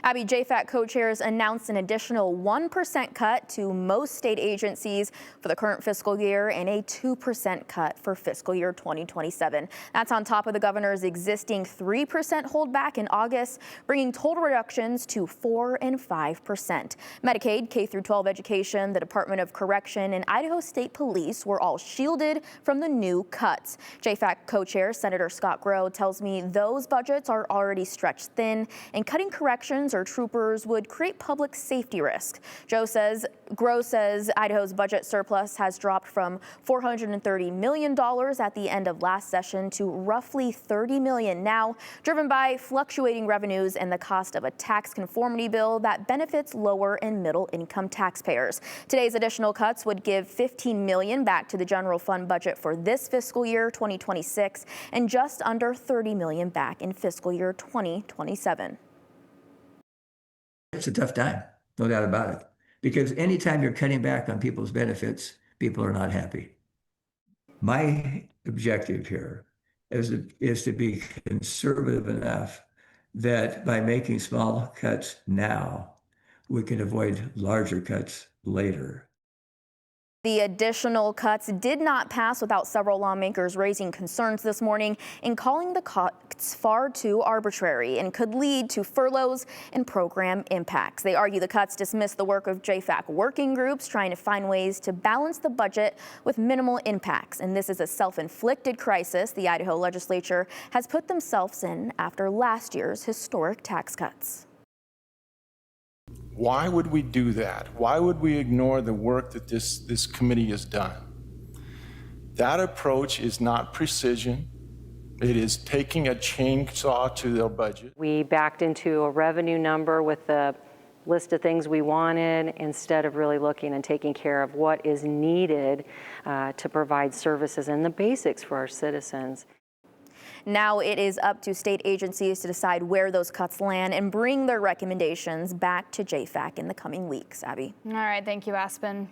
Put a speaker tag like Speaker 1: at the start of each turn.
Speaker 1: Abby, JFAC co-chairs announced an additional 1% cut to most state agencies for the current fiscal year and a 2% cut for fiscal year 2027. That's on top of the governor's existing 3% holdback in August, bringing total reductions to 4% and 5%. Medicaid, K-12 education, the Department of Correction, and Idaho State Police were all shielded from the new cuts. JFAC co-chair Senator Scott Grow tells me those budgets are already stretched thin, and cutting corrections or troopers would create public safety risk. Grow says Idaho's budget surplus has dropped from $430 million at the end of last session to roughly $30 million now, driven by fluctuating revenues and the cost of a tax conformity bill that benefits lower and middle income taxpayers. Today's additional cuts would give $15 million back to the general fund budget for this fiscal year 2026 and just under $30 million back in fiscal year 2027.
Speaker 2: It's a tough time, no doubt about it, because anytime you're cutting back on people's benefits, people are not happy. My objective here is to be conservative enough that by making small cuts now, we can avoid larger cuts later.
Speaker 1: The additional cuts did not pass without several lawmakers raising concerns this morning and calling the cuts far too arbitrary and could lead to furloughs and program impacts. They argue the cuts dismiss the work of JFAC working groups trying to find ways to balance the budget with minimal impacts. And this is a self-inflicted crisis the Idaho legislature has put themselves in after last year's historic tax cuts.
Speaker 3: Why would we do that? Why would we ignore the work that this committee has done? That approach is not precision. It is taking a chainsaw to their budget.
Speaker 4: We backed into a revenue number with the list of things we wanted instead of really looking and taking care of what is needed to provide services and the basics for our citizens.
Speaker 1: Now it is up to state agencies to decide where those cuts land and bring their recommendations back to JFAC in the coming weeks. Abby.
Speaker 5: All right, thank you, Aspen.